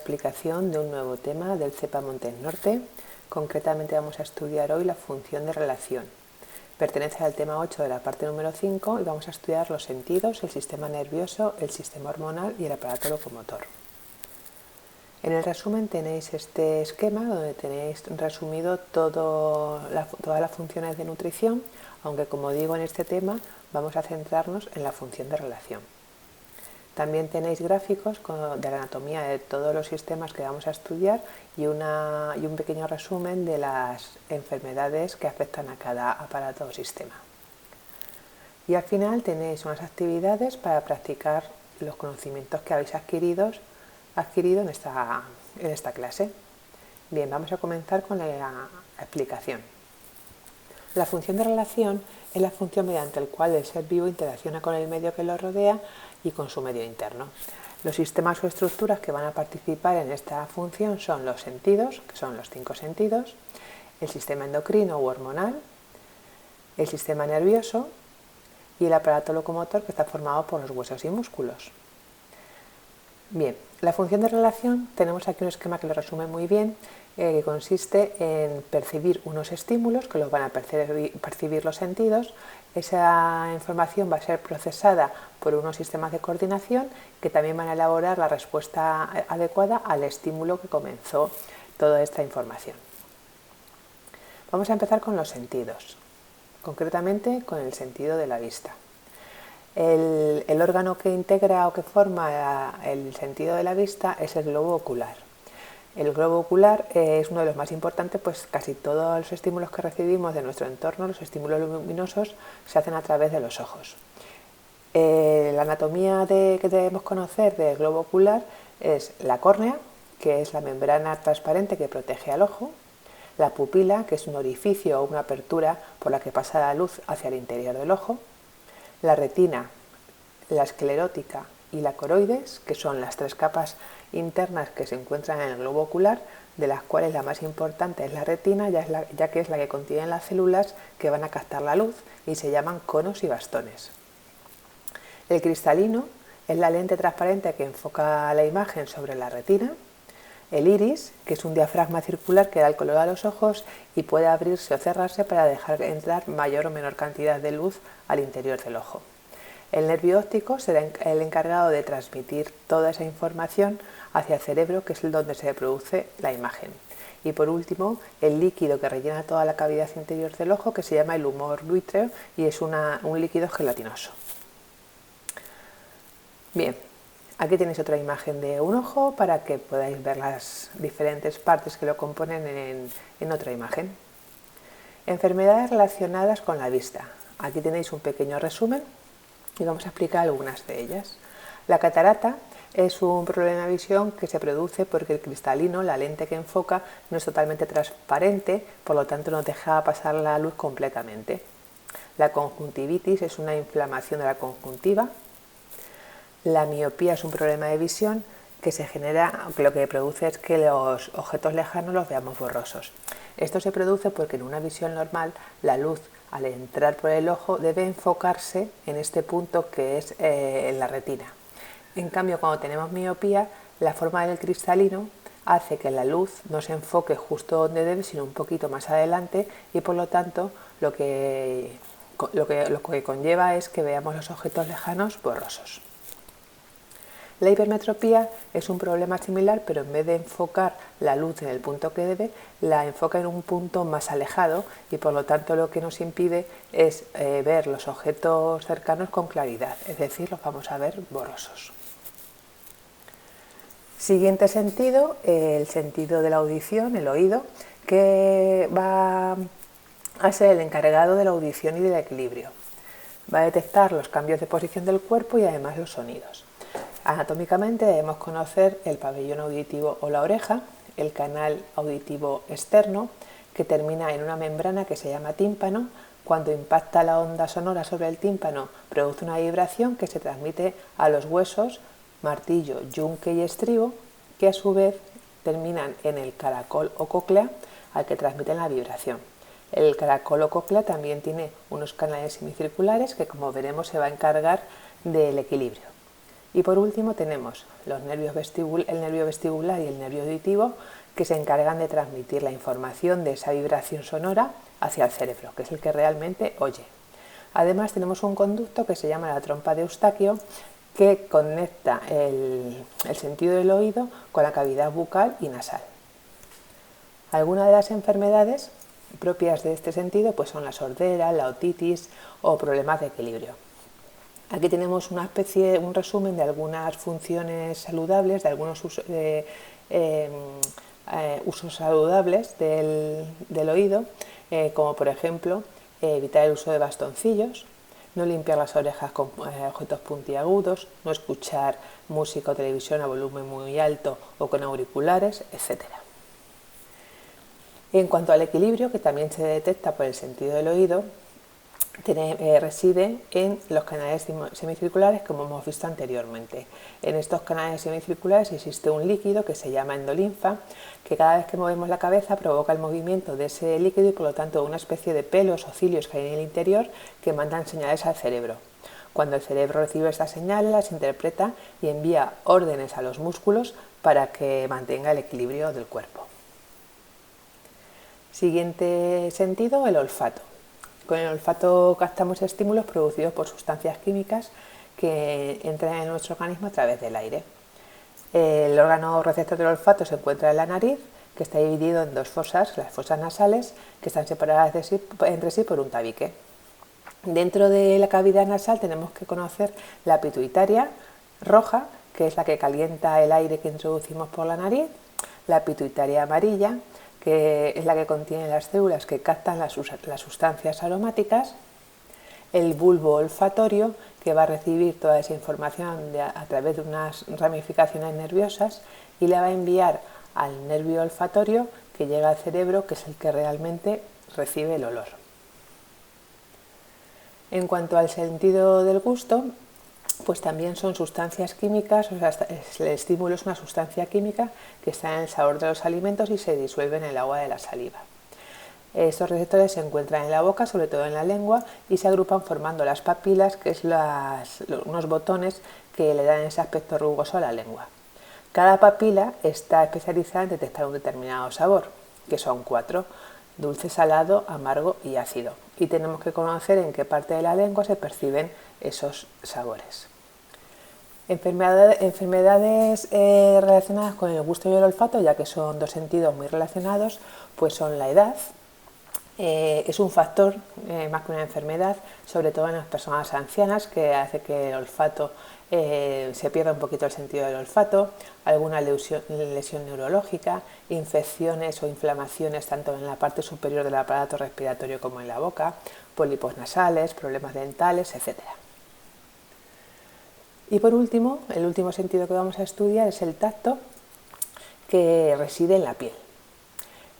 explicación de un nuevo tema del CEPA Montes Norte. Concretamente vamos a estudiar hoy la función de relación. Pertenece al tema 8 de la parte número 5 y vamos a estudiar los sentidos, el sistema nervioso, el sistema hormonal y el aparato locomotor. En el resumen tenéis este esquema donde tenéis resumido todas las funciones de nutrición, aunque como digo en este tema vamos a centrarnos en la función de relación. También tenéis gráficos de la anatomía de todos los sistemas que vamos a estudiar y un pequeño resumen de las enfermedades que afectan a cada aparato o sistema. Y al final tenéis unas actividades para practicar los conocimientos que habéis adquirido en esta clase. Bien, vamos a comenzar con la explicación. La función de relación es la función mediante la cual el ser vivo interacciona con el medio que lo rodea y con su medio interno. Los sistemas o estructuras que van a participar en esta función son los sentidos, que son los 5 sentidos, el sistema endocrino u hormonal, el sistema nervioso y el aparato locomotor, que está formado por los huesos y músculos. Bien, la función de relación, tenemos aquí un esquema que lo resume muy bien, que consiste en percibir unos estímulos que los van a percibir los sentidos. Esa información va a ser procesada por unos sistemas de coordinación que también van a elaborar la respuesta adecuada al estímulo que comenzó toda esta información. Vamos a empezar con los sentidos, concretamente con el sentido de la vista. El órgano que integra o que forma el sentido de la vista es el globo ocular. El globo ocular es uno de los más importantes, pues casi todos los estímulos que recibimos de nuestro entorno, los estímulos luminosos, se hacen a través de los ojos. La anatomía que debemos conocer del globo ocular es la córnea, que es la membrana transparente que protege al ojo, la pupila, que es un orificio o una apertura por la que pasa la luz hacia el interior del ojo, la retina, la esclerótica y la coroides, que son las 3 capas internas que se encuentran en el globo ocular, de las cuales la más importante es la retina, ya que es la que contiene las células que van a captar la luz y se llaman conos y bastones. El cristalino es la lente transparente que enfoca la imagen sobre la retina. El iris, que es un diafragma circular que da el color a los ojos y puede abrirse o cerrarse para dejar entrar mayor o menor cantidad de luz al interior del ojo. El nervio óptico será el encargado de transmitir toda esa información hacia el cerebro, que es donde se produce la imagen. Y por último, el líquido que rellena toda la cavidad interior del ojo, que se llama el humor vítreo y es un líquido gelatinoso. Bien, aquí tenéis otra imagen de un ojo para que podáis ver las diferentes partes que lo componen en otra imagen. Enfermedades relacionadas con la vista. Aquí tenéis un pequeño resumen y vamos a explicar algunas de ellas. La catarata es un problema de visión que se produce porque el cristalino, la lente que enfoca, no es totalmente transparente, por lo tanto no deja pasar la luz completamente. La conjuntivitis es una inflamación de la conjuntiva. La miopía es un problema de visión que se genera, lo que produce es que los objetos lejanos los veamos borrosos. Esto se produce porque en una visión normal la luz al entrar por el ojo debe enfocarse en este punto que es en la retina. En cambio, cuando tenemos miopía, la forma del cristalino hace que la luz no se enfoque justo donde debe, sino un poquito más adelante y por lo tanto lo que conlleva es que veamos los objetos lejanos borrosos. La hipermetropía es un problema similar, pero en vez de enfocar la luz en el punto que debe, la enfoca en un punto más alejado y por lo tanto lo que nos impide es ver los objetos cercanos con claridad, es decir, los vamos a ver borrosos. Siguiente sentido, el sentido de la audición, el oído, que va a ser el encargado de la audición y del equilibrio. Va a detectar los cambios de posición del cuerpo y además los sonidos. Anatómicamente debemos conocer el pabellón auditivo o la oreja, el canal auditivo externo, que termina en una membrana que se llama tímpano. Cuando impacta la onda sonora sobre el tímpano, produce una vibración que se transmite a los huesos, martillo, yunque y estribo, que a su vez terminan en el caracol o cóclea, al que transmiten la vibración. El caracol o cóclea también tiene unos canales semicirculares que, como veremos, se va a encargar del equilibrio. Y por último tenemos el nervio vestibular y el nervio auditivo, que se encargan de transmitir la información de esa vibración sonora hacia el cerebro, que es el que realmente oye. Además tenemos un conducto que se llama la trompa de Eustaquio, que conecta el sentido del oído con la cavidad bucal y nasal. Algunas de las enfermedades propias de este sentido pues son la sordera, la otitis o problemas de equilibrio. Aquí tenemos un resumen de algunas funciones saludables, de algunos usos saludables del oído, como por ejemplo evitar el uso de bastoncillos, no limpiar las orejas con objetos puntiagudos, no escuchar música o televisión a volumen muy alto o con auriculares, etc. En cuanto al equilibrio, que también se detecta por el sentido del oído, reside en los canales semicirculares, como hemos visto anteriormente. En estos canales semicirculares existe un líquido que se llama endolinfa, que cada vez que movemos la cabeza provoca el movimiento de ese líquido y por lo tanto una especie de pelos o cilios que hay en el interior que mandan señales al cerebro. Cuando el cerebro recibe estas señales, las interpreta y envía órdenes a los músculos para que mantenga el equilibrio del cuerpo. Siguiente sentido, el olfato. Con el olfato captamos estímulos producidos por sustancias químicas que entran en nuestro organismo a través del aire. El órgano receptor del olfato se encuentra en la nariz, que está dividido en dos fosas, las fosas nasales, que están separadas entre sí por un tabique. Dentro de la cavidad nasal tenemos que conocer la pituitaria roja, que es la que calienta el aire que introducimos por la nariz, la pituitaria amarilla, que es la que contiene las células que captan las sustancias aromáticas, el bulbo olfatorio, que va a recibir toda esa información a través de unas ramificaciones nerviosas y la va a enviar al nervio olfatorio, que llega al cerebro, que es el que realmente recibe el olor. En cuanto al sentido del gusto, pues también son sustancias químicas, o sea, el estímulo es una sustancia química que está en el sabor de los alimentos y se disuelve en el agua de la saliva. Estos receptores se encuentran en la boca, sobre todo en la lengua, y se agrupan formando las papilas, que es unos botones que le dan ese aspecto rugoso a la lengua. Cada papila está especializada en detectar un determinado sabor, que son 4: dulce, salado, amargo y ácido. Y tenemos que conocer en qué parte de la lengua se perciben esos sabores. Enfermedades relacionadas con el gusto y el olfato, ya que son dos sentidos muy relacionados, pues son la edad. Es un factor más que una enfermedad, sobre todo en las personas ancianas, que hace que el olfato se pierda un poquito el sentido del olfato, alguna lesión neurológica, infecciones o inflamaciones tanto en la parte superior del aparato respiratorio como en la boca, pólipos nasales, problemas dentales, etc. Y por último, el último sentido que vamos a estudiar es el tacto, que reside en la piel.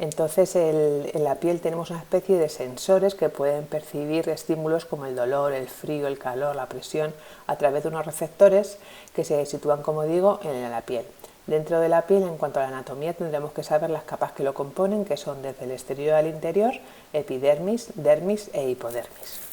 Entonces, en la piel tenemos una especie de sensores que pueden percibir estímulos como el dolor, el frío, el calor, la presión, a través de unos receptores que se sitúan, como digo, en la piel. Dentro de la piel, en cuanto a la anatomía, tendremos que saber las capas que lo componen, que son desde el exterior al interior: epidermis, dermis e hipodermis.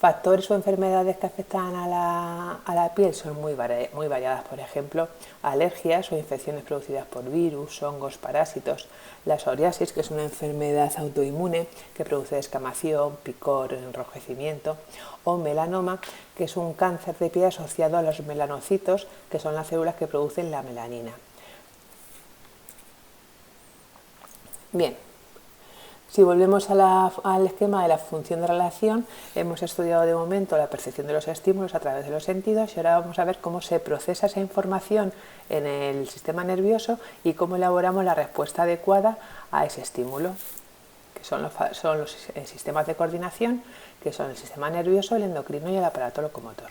Factores o enfermedades que afectan a la piel son muy variadas, por ejemplo, alergias o infecciones producidas por virus, hongos, parásitos, la psoriasis, que es una enfermedad autoinmune que produce descamación, picor, enrojecimiento, o melanoma, que es un cáncer de piel asociado a los melanocitos, que son las células que producen la melanina. Bien. Si volvemos al esquema de la función de relación, hemos estudiado de momento la percepción de los estímulos a través de los sentidos y ahora vamos a ver cómo se procesa esa información en el sistema nervioso y cómo elaboramos la respuesta adecuada a ese estímulo, que son los sistemas de coordinación, que son el sistema nervioso, el endocrino y el aparato locomotor.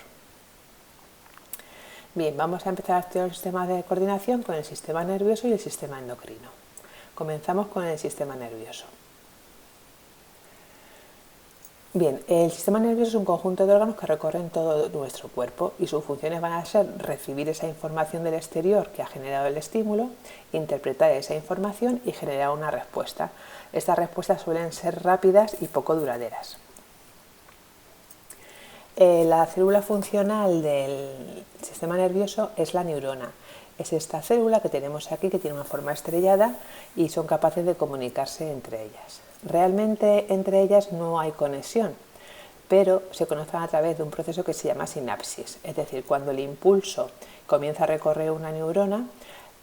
Bien, vamos a empezar a estudiar los sistemas de coordinación con el sistema nervioso y el sistema endocrino. Comenzamos con el sistema nervioso. Bien, el sistema nervioso es un conjunto de órganos que recorren todo nuestro cuerpo y sus funciones van a ser recibir esa información del exterior que ha generado el estímulo, interpretar esa información y generar una respuesta. Estas respuestas suelen ser rápidas y poco duraderas. La célula funcional del sistema nervioso es la neurona. Es esta célula que tenemos aquí, que tiene una forma estrellada y son capaces de comunicarse entre ellas. Realmente entre ellas no hay conexión, pero se conocen a través de un proceso que se llama sinapsis. Es decir, cuando el impulso comienza a recorrer una neurona,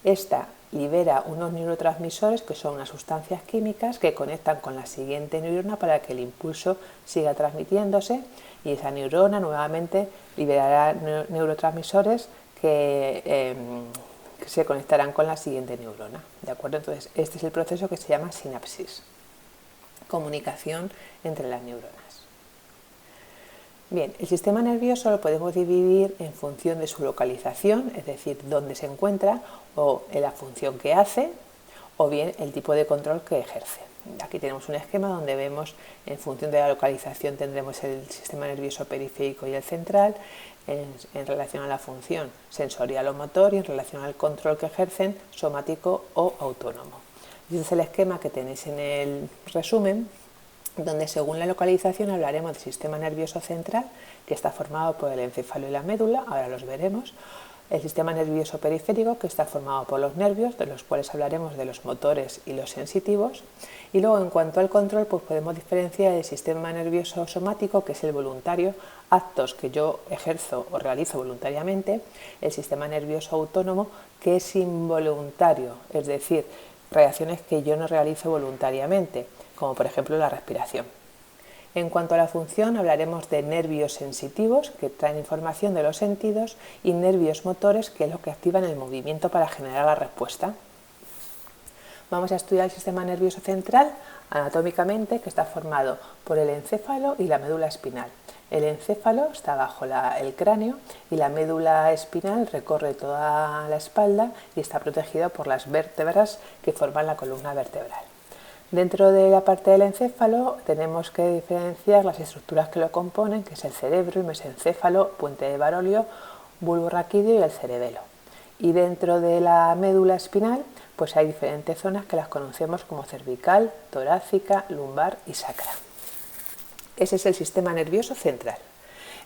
esta libera unos neurotransmisores, que son unas sustancias químicas que conectan con la siguiente neurona para que el impulso siga transmitiéndose, y esa neurona nuevamente liberará neurotransmisores que se conectarán con la siguiente neurona. ¿De acuerdo? Entonces, este es el proceso que se llama sinapsis, comunicación entre las neuronas. Bien, el sistema nervioso lo podemos dividir en función de su localización, es decir, dónde se encuentra o en la función que hace, o bien el tipo de control que ejerce. Aquí tenemos un esquema donde vemos, en función de la localización, tendremos el sistema nervioso periférico y el central, en relación a la función sensorial o motor, y en relación al control que ejercen, somático o autónomo. Este es el esquema que tenéis en el resumen, donde según la localización hablaremos del sistema nervioso central, que está formado por el encéfalo y la médula, ahora los veremos, el sistema nervioso periférico, que está formado por los nervios, de los cuales hablaremos de los motores y los sensitivos, y luego en cuanto al control, pues podemos diferenciar el sistema nervioso somático, que es el voluntario, actos que yo ejerzo o realizo voluntariamente, el sistema nervioso autónomo, que es involuntario, es decir, reacciones que yo no realizo voluntariamente, como por ejemplo la respiración. En cuanto a la función, hablaremos de nervios sensitivos, que traen información de los sentidos, y nervios motores, que es lo que activan el movimiento para generar la respuesta. Vamos a estudiar el sistema nervioso central anatómicamente, que está formado por el encéfalo y la médula espinal. El encéfalo está bajo el cráneo y la médula espinal recorre toda la espalda y está protegido por las vértebras que forman la columna vertebral. Dentro de la parte del encéfalo tenemos que diferenciar las estructuras que lo componen, que es el cerebro, el mesencéfalo, puente de Barolio, bulbo raquídeo y el cerebelo. Y dentro de la médula espinal pues hay diferentes zonas que las conocemos como cervical, torácica, lumbar y sacra. Ese es el sistema nervioso central.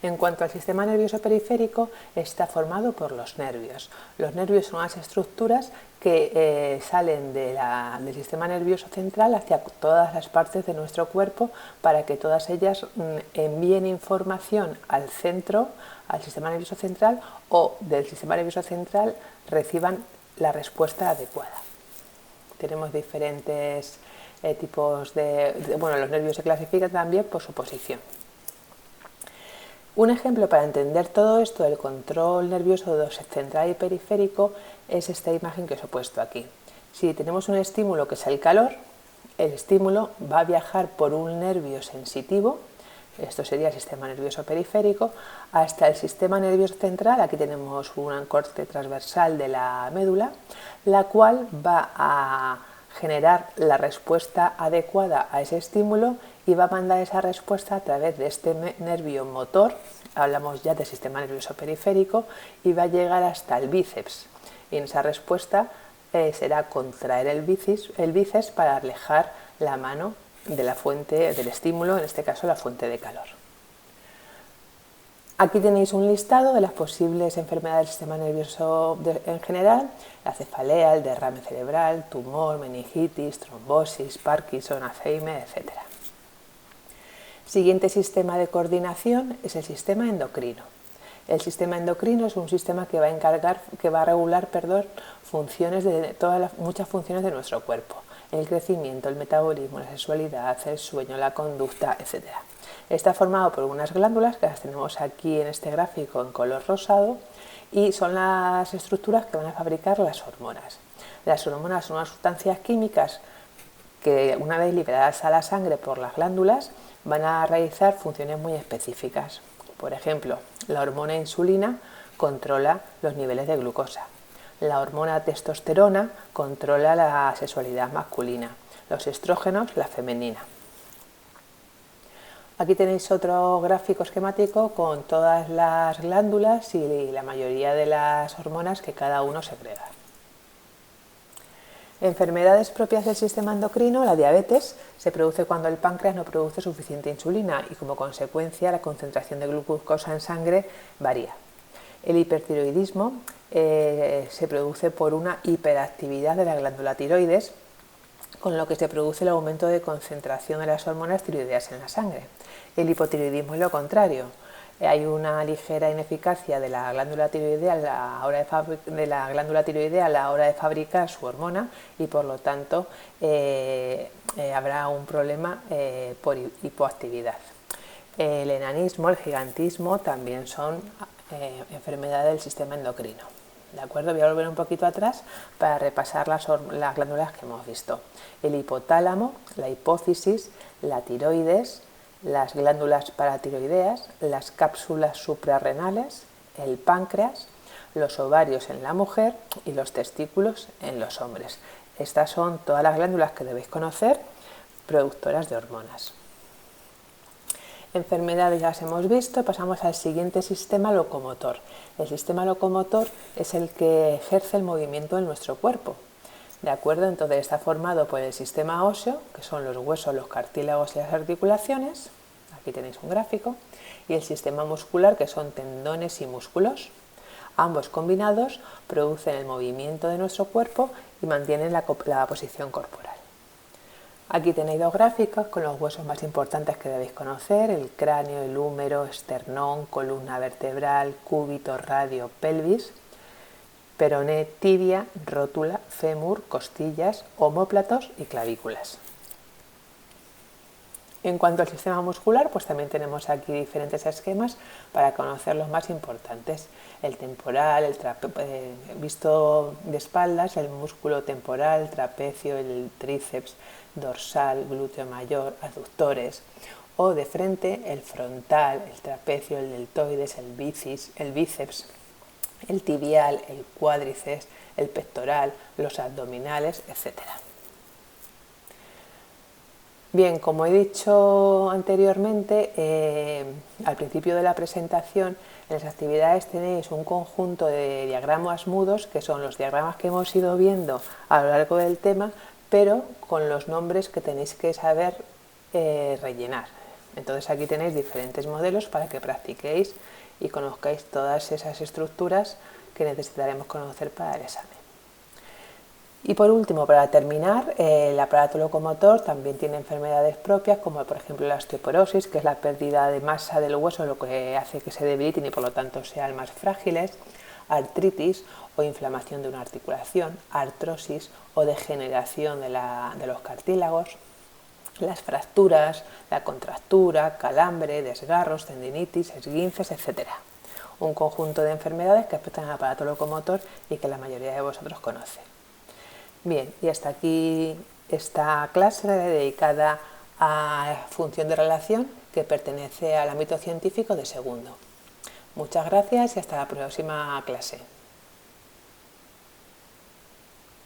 En cuanto al sistema nervioso periférico, está formado por los nervios. Los nervios son unas estructuras que salen del sistema nervioso central hacia todas las partes de nuestro cuerpo para que todas ellas envíen información al centro, al sistema nervioso central, o del sistema nervioso central reciban la respuesta adecuada. Tenemos diferentes tipos bueno, los nervios se clasifican también por su posición. Un ejemplo para entender todo esto del control nervioso central y periférico es esta imagen que os he puesto aquí. Si tenemos un estímulo que es el calor, el estímulo va a viajar por un nervio sensitivo, esto sería el sistema nervioso periférico, hasta el sistema nervioso central. Aquí tenemos un corte transversal de la médula, la cual va a generar la respuesta adecuada a ese estímulo y va a mandar esa respuesta a través de este nervio motor, hablamos ya del sistema nervioso periférico, y va a llegar hasta el bíceps. Y en esa respuesta será contraer el bíceps para alejar la mano de la fuente del estímulo, en este caso la fuente de calor. Aquí tenéis un listado de las posibles enfermedades del sistema nervioso en general: la cefalea, el derrame cerebral, tumor, meningitis, trombosis, Parkinson, Alzheimer, etc. Siguiente sistema de coordinación es el sistema endocrino. El sistema endocrino es un sistema que va a regular funciones de muchas funciones de nuestro cuerpo: el crecimiento, el metabolismo, la sexualidad, el sueño, la conducta, etc. Está formado por unas glándulas que las tenemos aquí en este gráfico en color rosado, y son las estructuras que van a fabricar las hormonas. Las hormonas son unas sustancias químicas que, una vez liberadas a la sangre por las glándulas, van a realizar funciones muy específicas. Por ejemplo, la hormona insulina controla los niveles de glucosa. La hormona testosterona controla la sexualidad masculina. Los estrógenos, la femenina. Aquí tenéis otro gráfico esquemático con todas las glándulas y la mayoría de las hormonas que cada uno segrega. Enfermedades propias del sistema endocrino, la diabetes, se produce cuando el páncreas no produce suficiente insulina y como consecuencia la concentración de glucosa en sangre varía. El hipertiroidismo se produce por una hiperactividad de la glándula tiroides, con lo que se produce el aumento de concentración de las hormonas tiroideas en la sangre. El hipotiroidismo es lo contrario. Hay una ligera ineficacia de la glándula tiroidea a la hora de fabricar su hormona y por lo tanto habrá un problema por hipoactividad. El enanismo, el gigantismo también son enfermedades del sistema endocrino. ¿De acuerdo? Voy a volver un poquito atrás para repasar las glándulas que hemos visto. El hipotálamo, la hipófisis, la tiroides, las glándulas paratiroideas, las cápsulas suprarrenales, el páncreas, los ovarios en la mujer y los testículos en los hombres. Estas son todas las glándulas que debéis conocer, productoras de hormonas. Enfermedades ya las hemos visto, pasamos al siguiente sistema locomotor. El sistema locomotor es el que ejerce el movimiento en nuestro cuerpo. ¿De acuerdo? Entonces está formado por el sistema óseo, que son los huesos, los cartílagos y las articulaciones. Aquí tenéis un gráfico. Y el sistema muscular, que son tendones y músculos. Ambos combinados producen el movimiento de nuestro cuerpo y mantienen la posición corporal. Aquí tenéis dos gráficos con los huesos más importantes que debéis conocer: el cráneo, el húmero, esternón, columna vertebral, cúbito, radio, pelvis, peroné, tibia, rótula, fémur, costillas, omóplatos y clavículas. En cuanto al sistema muscular, pues también tenemos aquí diferentes esquemas para conocer los más importantes. El temporal, visto de espaldas, el músculo temporal, trapecio, el tríceps, dorsal, glúteo mayor, aductores, o de frente el frontal, el trapecio, el deltoides, el bíceps, el tibial, el cuádriceps, el pectoral, los abdominales, etc. Bien, como he dicho anteriormente, al principio de la presentación, en las actividades tenéis un conjunto de diagramas mudos, que son los diagramas que hemos ido viendo a lo largo del tema, pero con los nombres que tenéis que saber rellenar. Entonces aquí tenéis diferentes modelos para que practiquéis y conozcáis todas esas estructuras que necesitaremos conocer para el examen. Y por último, para terminar, el aparato locomotor también tiene enfermedades propias, como por ejemplo la osteoporosis, que es la pérdida de masa del hueso, lo que hace que se debiliten y por lo tanto sean más frágiles, artritis o inflamación de una articulación, artrosis o degeneración de los cartílagos, las fracturas, la contractura, calambre, desgarros, tendinitis, esguinces, etc. Un conjunto de enfermedades que afectan al aparato locomotor y que la mayoría de vosotros conoce. Bien, y hasta aquí esta clase dedicada a función de relación que pertenece al ámbito científico de segundo. Muchas gracias y hasta la próxima clase.